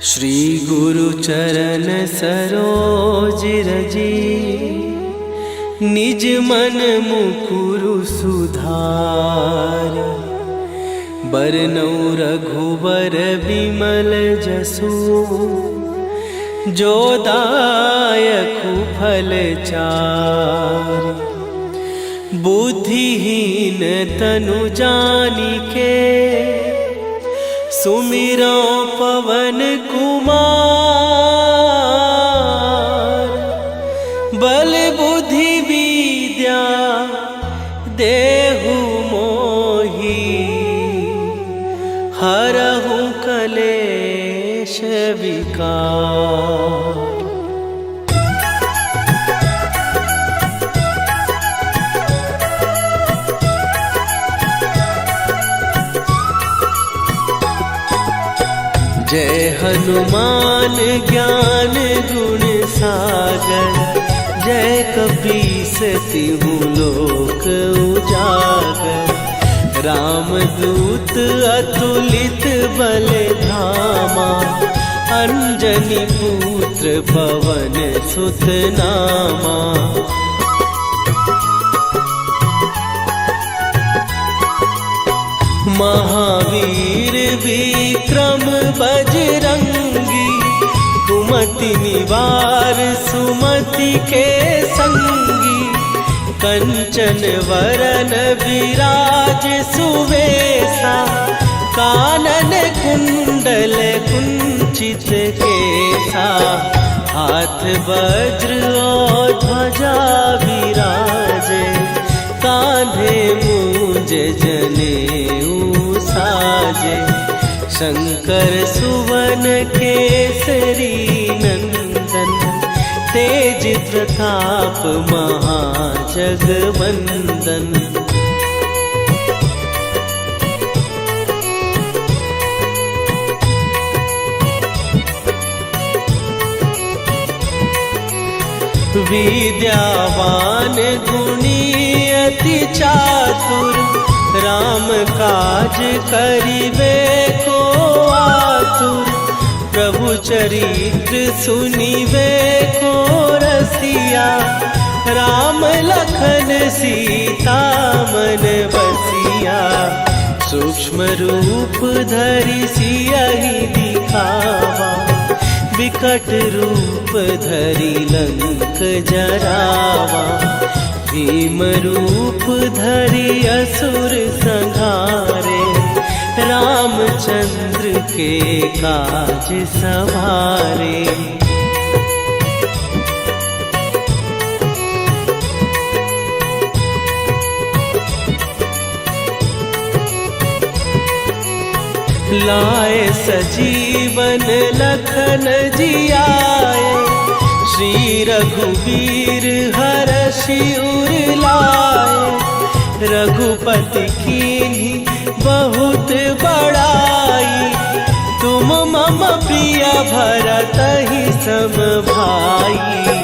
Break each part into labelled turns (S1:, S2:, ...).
S1: श्री गुरु चरण सरोज रजी, निज मन मुकुरु सुधार। बरनौ रघुबर बिमल जसु, जो दायकु फल चार। बुद्धिहीन तनु जानिके, सुमिरो पवन कुमार। बल बुद्धि विद्या देहु मोहि, हरहु कलेश विकार। जय हनुमान ज्ञान गुण सागर, जय कपीस तिहु लोक उजागर। रामदूत अतुलित बल धामा, अंजनी पुत्र पवन सुत नामा। महावीर विक्रम बजरंगी, कुमति निवार सुमति के संगी। कंचन वरन विराज सुवेशा, कानन कुंडल कुंचित केसा। हाथ वज्र और ध्वजा विराजे, कांधे मूंज जनेऊ साजे। शंकर सुवन केसरी नंदन, तेज प्रताप महाजगवंदन। विद्यावान गुणी अति चातुर, राम काज करिबे को आतुर। प्रभु चरित्र सुनिबे को रसिया, राम लखन सीता मन बसिया। सूक्ष्म रूप धरि सियहि दिखावा, विकट रूप धरि लंक जरावा। भीम रूप धरि असुर संहारे, रामचंद्र के काज सवारे। लाए सजीवन लखन जियाए, श्री रघुवीर हरषि उर लाए। रघुपति कीन्ही बहुत बड़ाई, तुम मम प्रिय भरतहि सम भाई।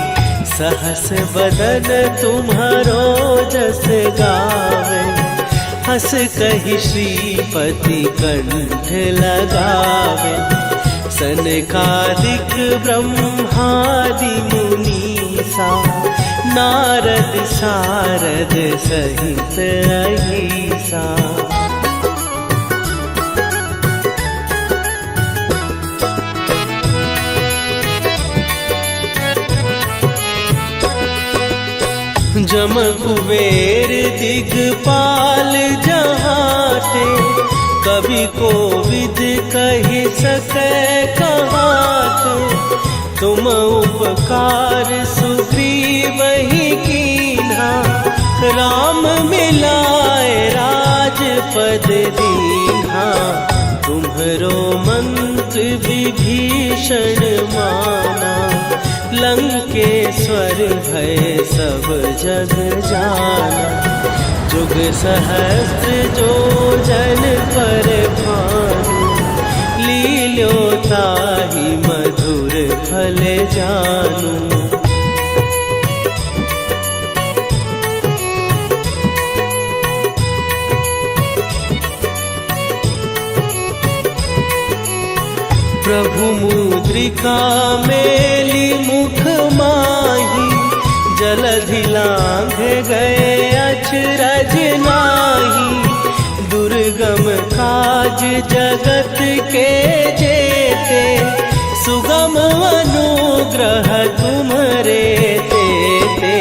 S1: सहस बदन तुम्हारो जस गावे, हस कहि श्रीपति कंठ लगावे। सनकादिक ब्रह्मादि मुनीसा, नारद सारद सहित अहिसा। जम कुबेर दिगपाल जहाते, कवि कोविद कहि सकै कहाते। तुम उपकार सुग्रीवहि कीन्हा, राम मिलाए राजपद दीन्हा। तुम्हरो मंत्र विभीषण माना, लंकेश्वर भय सब जग जाना। जुग सहस्त्र जो जन पर भानु, लील्यो ताहि मधुर फल जानू। प्रभु मुद्रिका मेली मुख माही, जलधि लांघ गए अचरज नाही। दुर्गम काज जगत के जेते, सुगम अनुग्रह तुम्हरे तेते।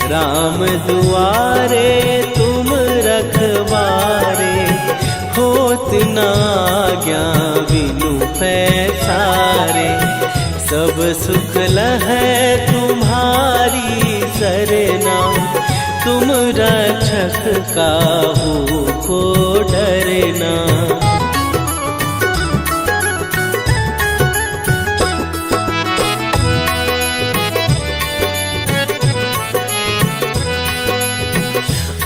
S1: राम दुआरे तुम रखवारे, होत न आज्ञा बिनु पैसारे। सब सुख लहै तुम्हारी सरना, तुम रक्षक काहू को डरना।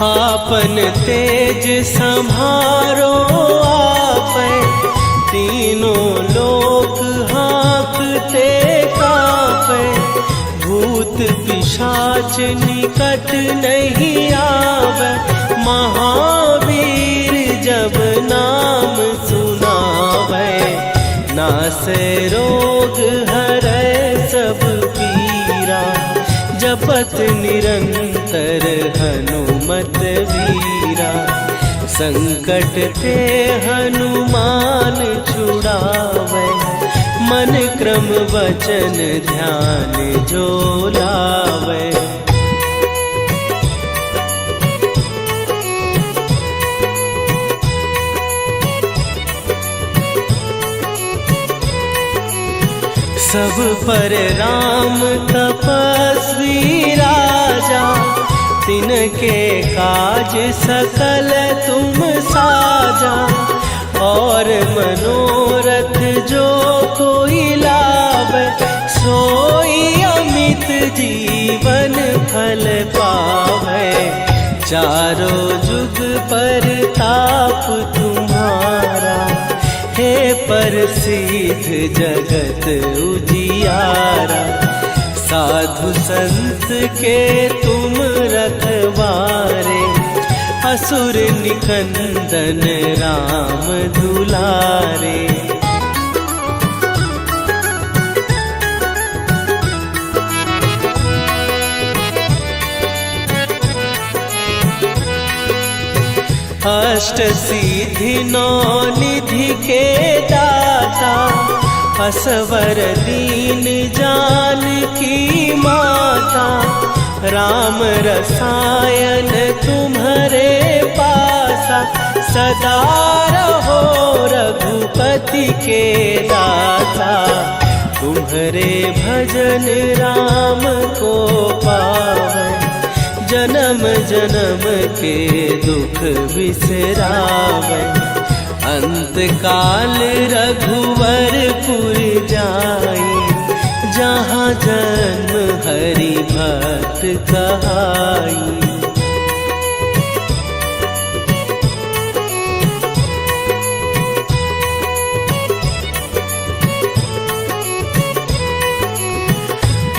S1: आपन तेज संभारो आपै, तीनों लोक हाँकते कापै। भूत पिशाच निकट नहीं आवे, महावीर जब नाम सुनावे। नासै रोग हरै सब पीरा, जपत निरंतर हनुमत वीरा। संकट ते हनुमान छुड़ावे, मन क्रम वचन ध्यान जो लावे। सब पर राम तपस्वी राजा, तिनके काज सकल तुम साजा। और मनोरथ जो कोई लावे, सोई अमित जीवन फल पावे। चारों जुग पर ताप तुम्हारा, हे प्रसिद्ध जगत उजियारा। साधु संत के तुम रखवारे, असुर निकंदन राम दुलारे। अष्ट सिद्धि नौ निधि के दाता, असवर दीन जानकी माता। राम रसायन तुम्हारे पासा, सदा रहो रघुपति के दासा। तुम्हारे भजन राम को पावे, जन्म जन्म के दुख बिसरावे। अंत काल रघुवरपुर जाई, जहाँ जन्म हरि भक्त कहाई।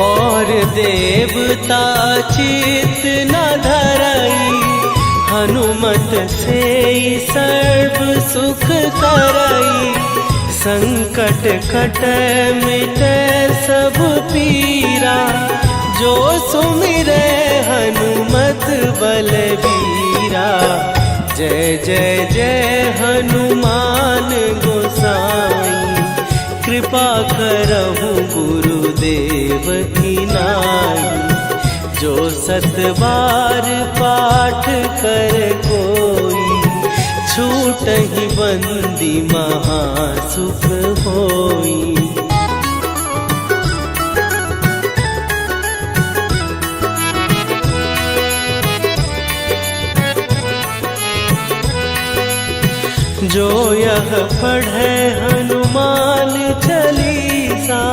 S1: और देवता चित न धरई, हनुमत से सर्व सुख करई। संकट कटै मिटै सब पीरा, जो सुमिरै हनुमत बलबीरा। जय जय जय हनुमान गोसाई, कृपा करहु गुरुदेव की नाई। जो सत बार पाठ कर कोई, छूटहि बंदी महासुख होई। जो यह पढ़े हनुमान चालीसा,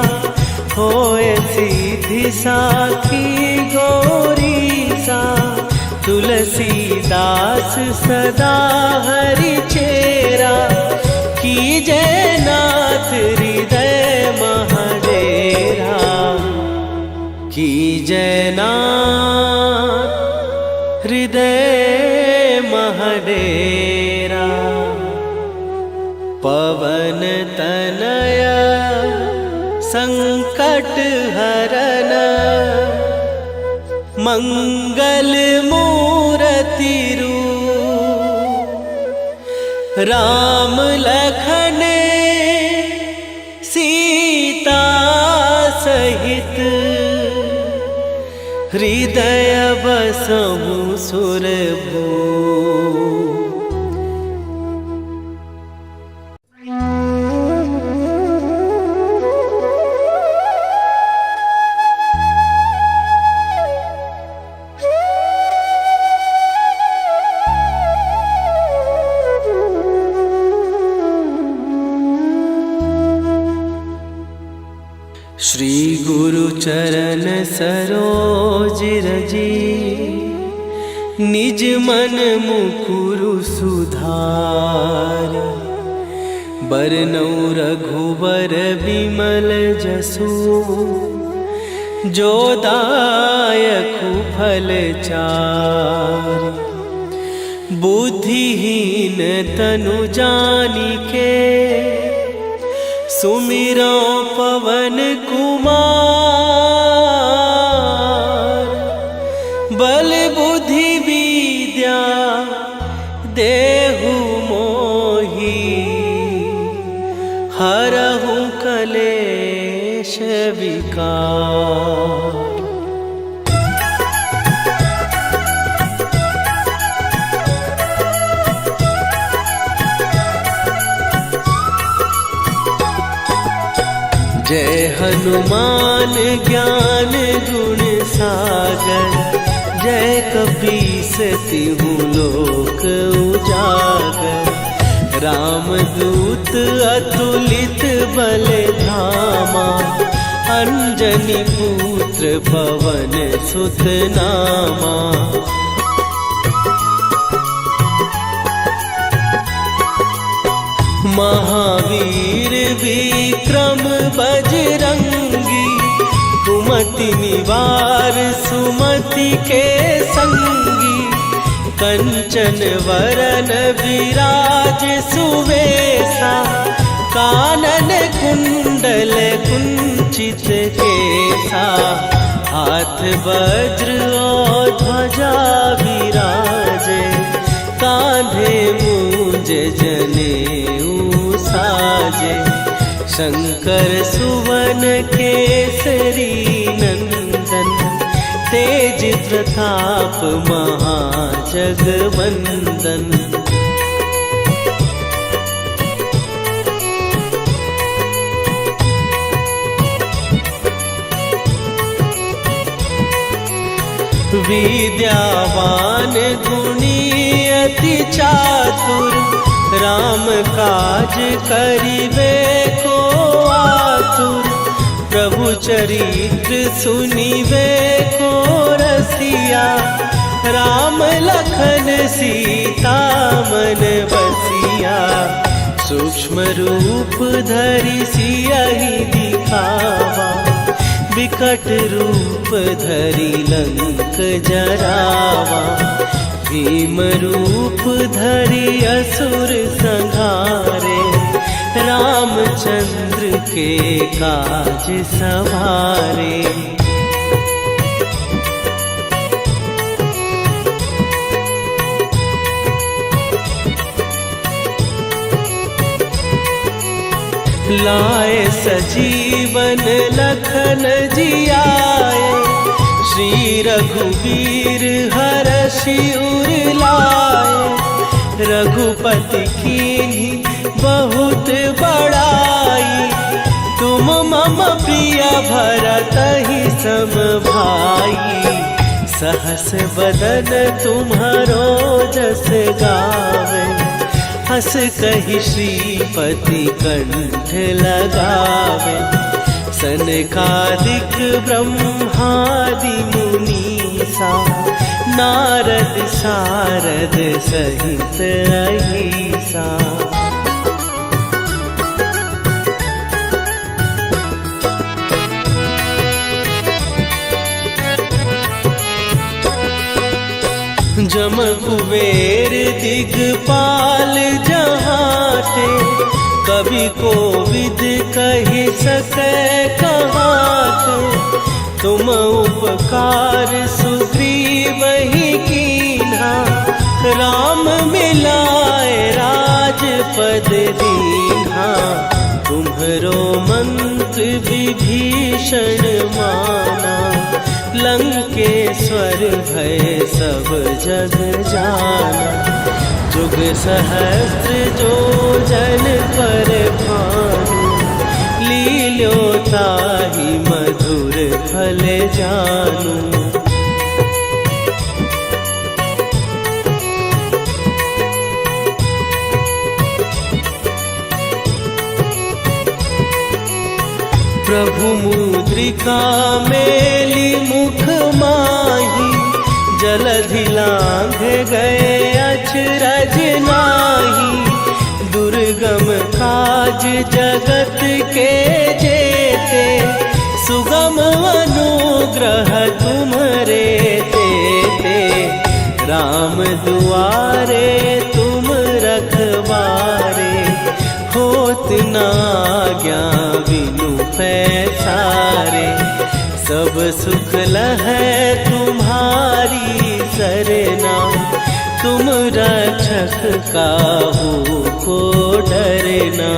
S1: होए सीधी साखी गौरीसा। तुलसीदास सदा हरि चेरा, कीजय नाथ हृदय महडेरा। कीजय नाथ हृदय महडेरा। पवन तनय संकट हरन मंगल मूर्ति रूप राम लखन सीता सहित हृदय बसहु सुरभू। श्री गुरु चरण सरोज रजी निज मन मुकुरु सुधार। बरनउँ रघुबर बिमल जसु जो दायकु फल चार। बुद्धिहीन तनु जानिके सुमिरो पवन कुमार। बल बुद्धि विद्या देहु मोहि हरहु कलेश विकार। जय हनुमान ज्ञान गुण सागर। जय कपीस तिहु लोक उजागर। रामदूत अतुलित बल धामा। अंजनी पुत्र पवन सुत नामा। महावीर विक्रम बजरंगी। कुमति निवार सुमति के संगी। कंचन वरन विराज सुवेशा। कानन कुंडल कुंचित केसा। हाथ वज्र और ध्वजा विराजे। कांधे मूंज जनेऊ साजे। शंकर सुवन केसरी नंदन। तेज प्रताप महाजगवंदन। विद्यावान गुणी अति चातुर। राम काज करिबे को आतुर। प्रभु चरित्र सुनिबे को रसिया। राम लखन सीता मन बसिया। सूक्ष्म रूप धरि सियहि दिखावा। विकट रूप धरि लंक जरावा। भीम रूप धरि असुर संहारे। रामचंद्र के काज सवारे। लाए सजीवन लखन जियाए। श्री रघुवीर हरषि उर लाए। रघुपति कीन्ही बहुत बड़ाई। तुम मम प्रिय भरतहि सम भाई। सहस बदन तुम्हारो जस गावे। हस कहि श्रीपति कंठ लगावे। सनकादिक ब्रह्मादि मुनीसा। नारद सारद सहित अहिसा। जम कुबेर दिगपाल जहाँ ते। कवि को विद कही सके कहात। तुम उपकार सुग्रीव ही कीन्हा, राम मिलाए राजपद दीन्हा। तुम्हरो मंत्र विभीषण माना, लंकेश्वर भय सब जग जाना। जुग सहस्त्र जो जन पर भानु, लील्यो ताहि मधुर फल जानू। प्रभु मुद्रिका मेली मुख माही, जलधि लांघ गए अचरज नाही। दुर्गम काज जगत के जेते, सुगम अनुग्रह तुम्हरे तेते। राम दुआरे तुम रखवारे, होत न आज्ञा बिनु पैसारे। सब सुख लहै तुम्हारी सरना, तुम रक्षक काहू को डरना।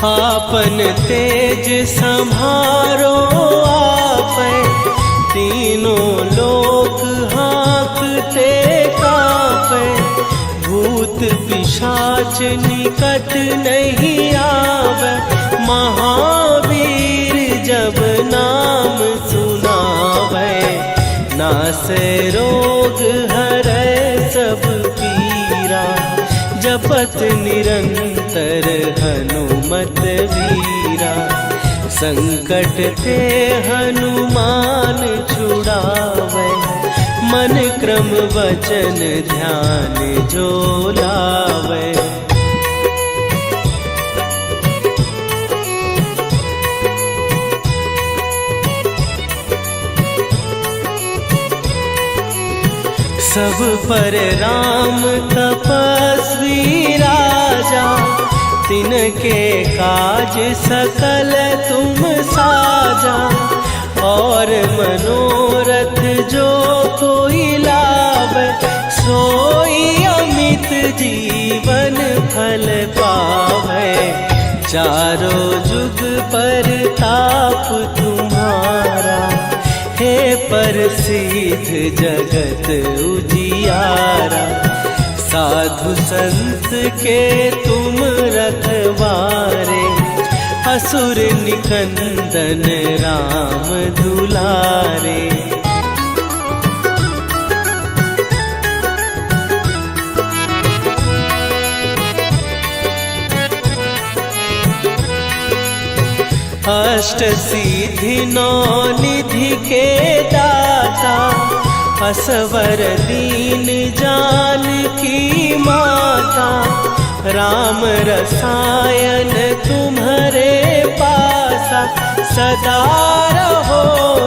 S1: आपन तेज सम्हारो आपै, तीनों लोक हाँकते कांपै। भूत पिशाच निकट नहीं आवे, महावीर जब नाम सुनावे। नासै रोग हरै सब पीरा, जपत निरंतर हनुमत वीरा। संकट ते हनुमान छुड़ावे, मन क्रम वचन ध्यान जो लावे। सब पर राम तपस्वी राजा, तिनके काज सकल तुम साजा। और मनोरथ जो कोई लावे, सोई अमित जीवन फल पावे। चारों जुग पर ताप तुम्हारा, हे प्रसिद्ध जगत उजियारा। साधु संत के तुम रखवारे, असुर निकंदन राम दुलारे। अष्ट सिद्धि नौ निधि के दाता, असवर दीन जानकी माता। राम रसायन तुम्हारे पासा, सदा रहो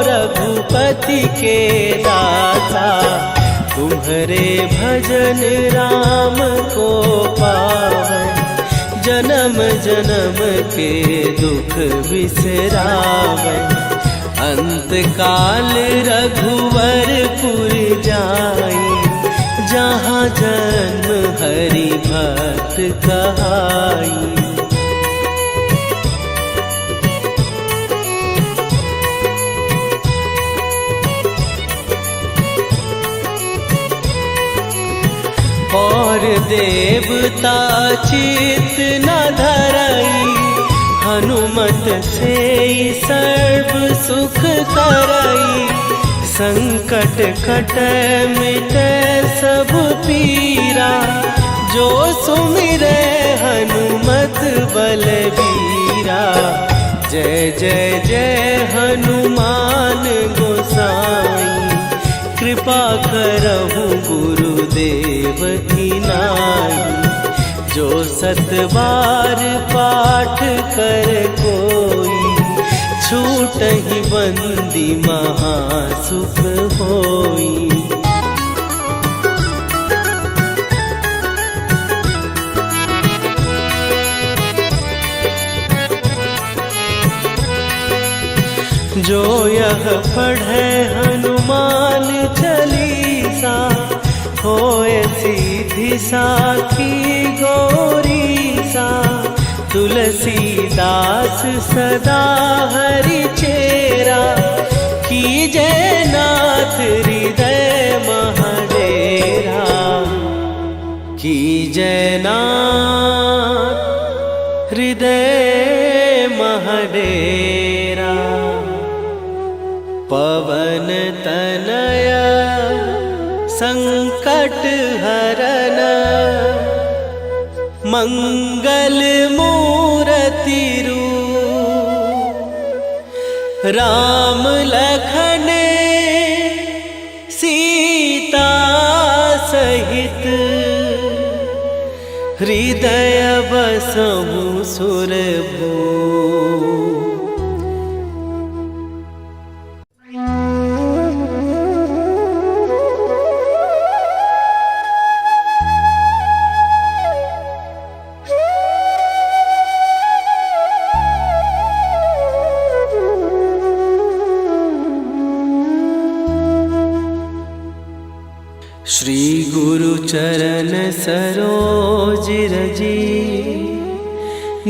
S1: रघुपति के दाता। तुम्हारे भजन राम को पावे, जन्म जन्म के दुख बिसरावे। अंत काल रघुवरपुर जाई, जहाँ जन्म हरि भक्त कहाई। और देवता चित न धरई, हनुमत से सर्व सुख करई। संकट कटै मिटै सब पीरा, जो सुमिरै हनुमत बलबीरा। जय जय जय हनुमान गोसाई, कृपा करहु गुरुदेव की नाई। जो सत बार पाठ कर कोई, छूट छूटहि बंदी महासुख होई। जो यह पढ़े हनुमान चालीसा, होए सीधी साखी गौरीसा। तुलसीदास सदा हरि चेरा, कीजय नाथ हृदय महडेरा। कीजय नाथ हृदय महडेरा। पवन तनया संकट हरन, मंगल मूर्ति रूप। राम लखन सीता सहित, हृदय बसहु सुरभूप। श्री गुरु चरण सरोज रजी,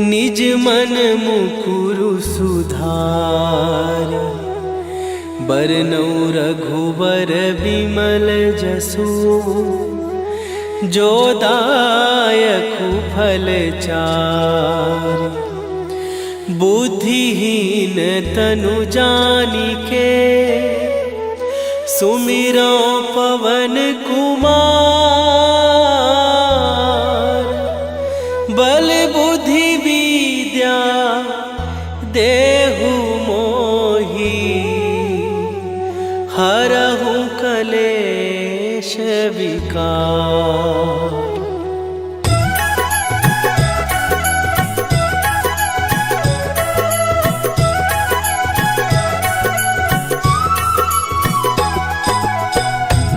S1: निज मन मुकुरु सुधार। बरनौ रघुबर बिमल जसु, जो दायकु फल चार। बुद्धिहीन तनु जानिके, सुमिरो पवन कुमार। बल बुद्धि विद्या देहु मोहि, हरहु कलेश विकार।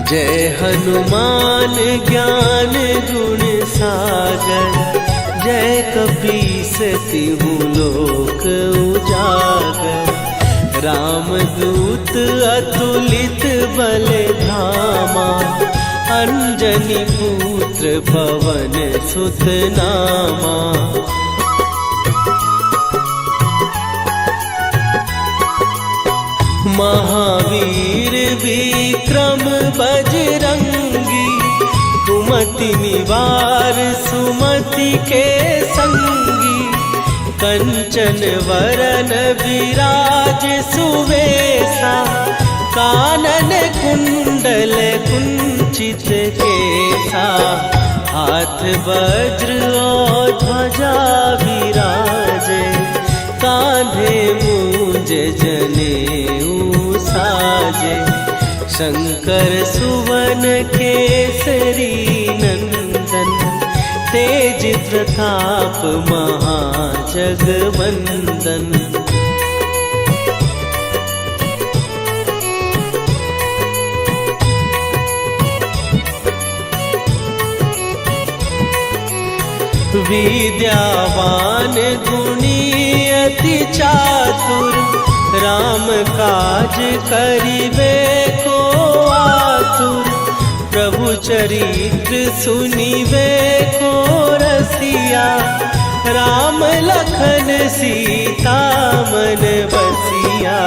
S1: जय हनुमान ज्ञान गुण सागर, जय कपीस तिहु लोक उजागर। रामदूत अतुलित बल धामा, अंजनी पुत्र पवन सुत नामा। महावीर विक्रम बजरंगी, कुमति निवार सुमति के संगी। कंचन वरन विराज सुवेशा, कानन कुंडल कुंचित केसा। हाथ वज्र और ध्वजा विराजे, कांधे मूंज जनेऊ साजे। शंकर सुवन केसरी नंदन, तेज प्रताप महाजगवंदन। विद्यावान गुणी अति चातुर, राम काज करिबे को आतुर। प्रभु चरित्र सुनिबे को रसिया, राम लखन सीता मन बसिया।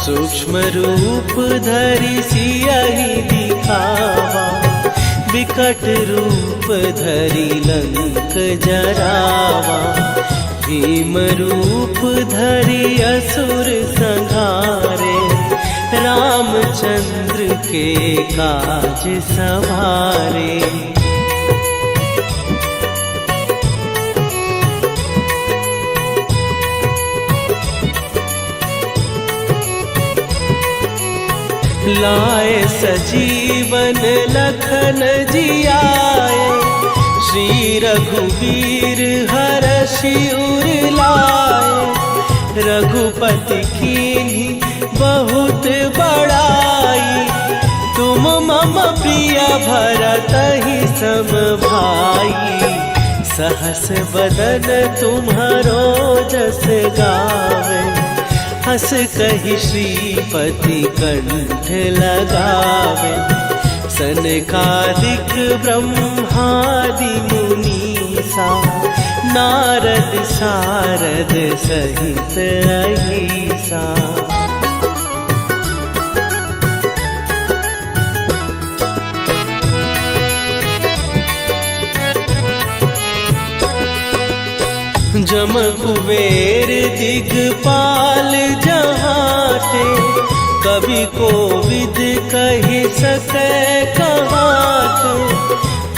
S1: सूक्ष्म रूप धरि सियहि दिखावा, विकट रूप धरि लंक जरावा। भीम रूप धरि असुर संहारे, रामचंद्र के काज सवारे। लाए सजीवन लखन जियाए, श्री रघुवीर हरषि उर लाए। रघुपति कीन्ही बहुत बड़ाई। तुम मम प्रिय भरत ही सम भाई। सहस बदन तुम्हारो जस गावे, हस कहि श्रीपति कंठ लगावे। सनकादिक ब्रह्मादि मुनीसा, नारद सारद सहित अहिसा। जम कुबेर दिगपाल जहाते, कवि कोविद कहि सकै कहाते।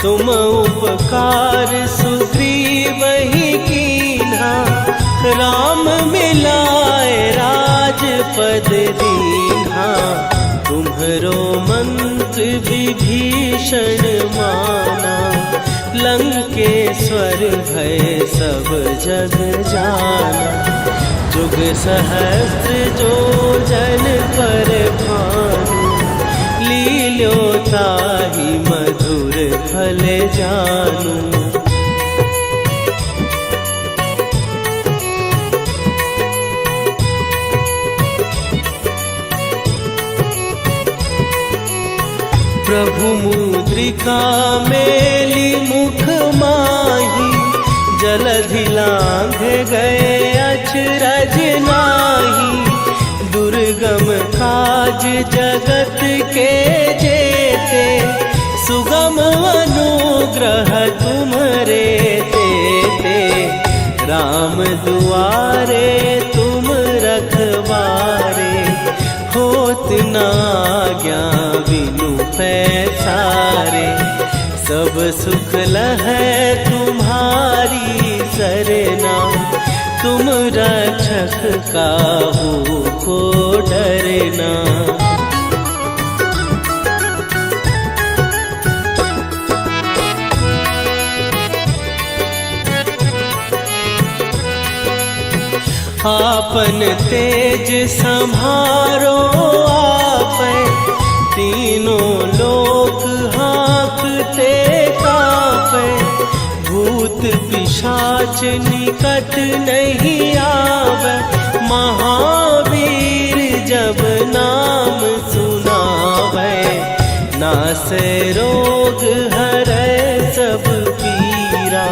S1: तुम उपकार सुग्रीवहि कीन्हा, राम मिलाए राजपद दीन्हा। तुम्हरो मंत्र विभीषण माना, लंकेश्वर भय सब जग जाना। जुग सहस्त्र जो जन पर भानु, लील्यो ताहि मधुर फल जानू। प्रभु मुद्रिका मेली मुख माही, जलधि लांघ गए अचरज नाही। दुर्गम काज जगत के जेते, सुगम अनुग्रह तुम्हरे तेते। राम दुआरे तुम रखवारे, होत न आज्ञा बिनु पैसारे। सब सुख लहै तुम्हारी सरना, तुम रक्षक काहू को डरना। आपन तेज सम्हारो आपै, तीनों लोक हाँकते कापै। भूत पिशाच निकट नहीं आवे, महावीर जब नाम सुनावे। नासै रोग हरै सब पीरा,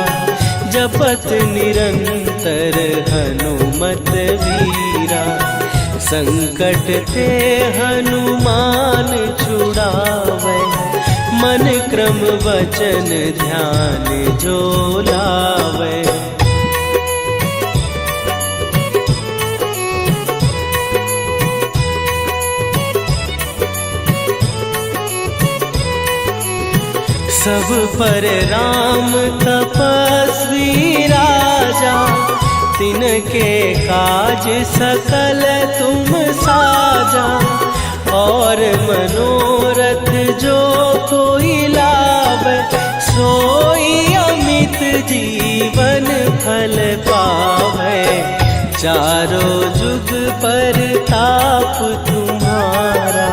S1: जपत निरंतर हनुमत वीरा। संकट ते हनुमान छुड़ावे, मन क्रम वचन ध्यान जो लावे। सब पर राम तपस्वी राजा, तिनके काज सकल तुम साजा। और मनोरथ जो कोई लावे, सोई अमित जीवन फल पावे। चारों जुग पर ताप तुम्हारा,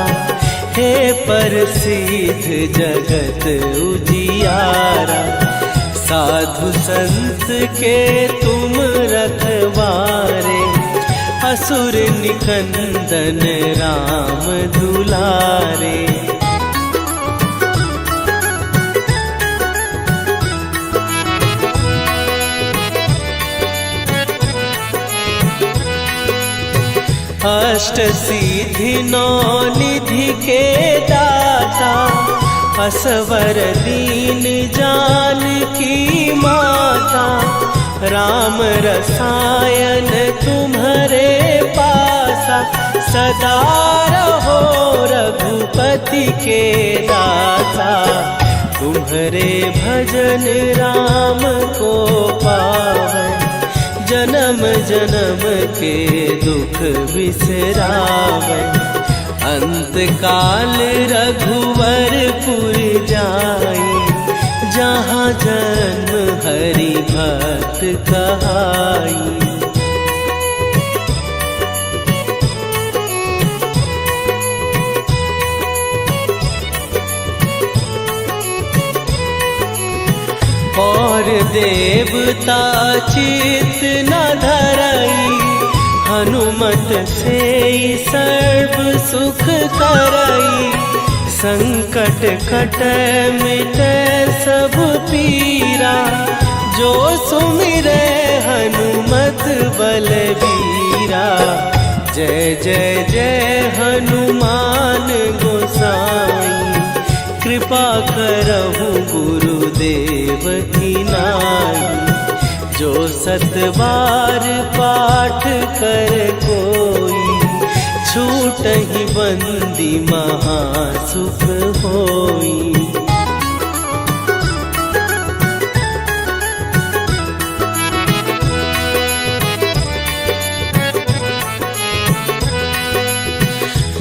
S1: हे प्रसिद्ध जगत उजियारा। साधु संत के तुम रखवारे, असुर निकंदन राम दुलारे। अष्ट सिद्धि नौ निधि के दाता, असवर दीन जानकी माता। राम रसायन तुम्हारे पासा, सदा रहो रघुपति के दासा। तुम्हारे भजन राम को पावे, जन्म जन्म के दुख बिसरावे। अंत काल रघुवरपुर जाई, जहाँ जन्म हरि भक्त कहाई। और देवता चित न धरई, हनुमत से सर्व सुख करई। संकट कटै मिटै सब पीरा, जो सुमिरै हनुमत बलबीरा। जय जय जय हनुमान गोसाई, कृपा करहु गुरुदेव की नाई। जो 7 बार पाठ कर कोई, छूटहि बंदी महासुख होई।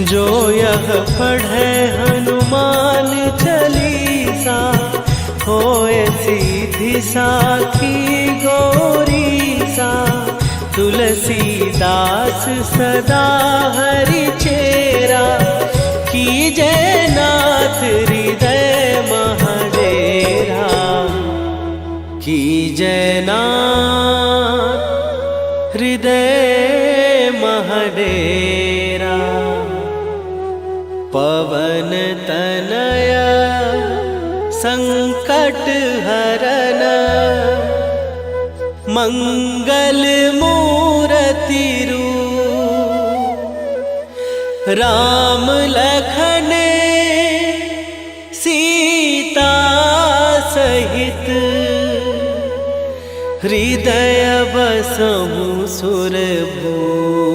S1: जो यह पढ़े हनुमान चालीसा, होए सीधी साखी गौरीसा। तुलसीदास सदा हरि चेरा, कीजै नाथ हृदय महडेरा। कीजै नाथ हृदय महडेरा। पवन तनय संकट हरन, मंगल मूरति रूप। राम लखन सीता सहित, हृदय बसहु सुरभूप।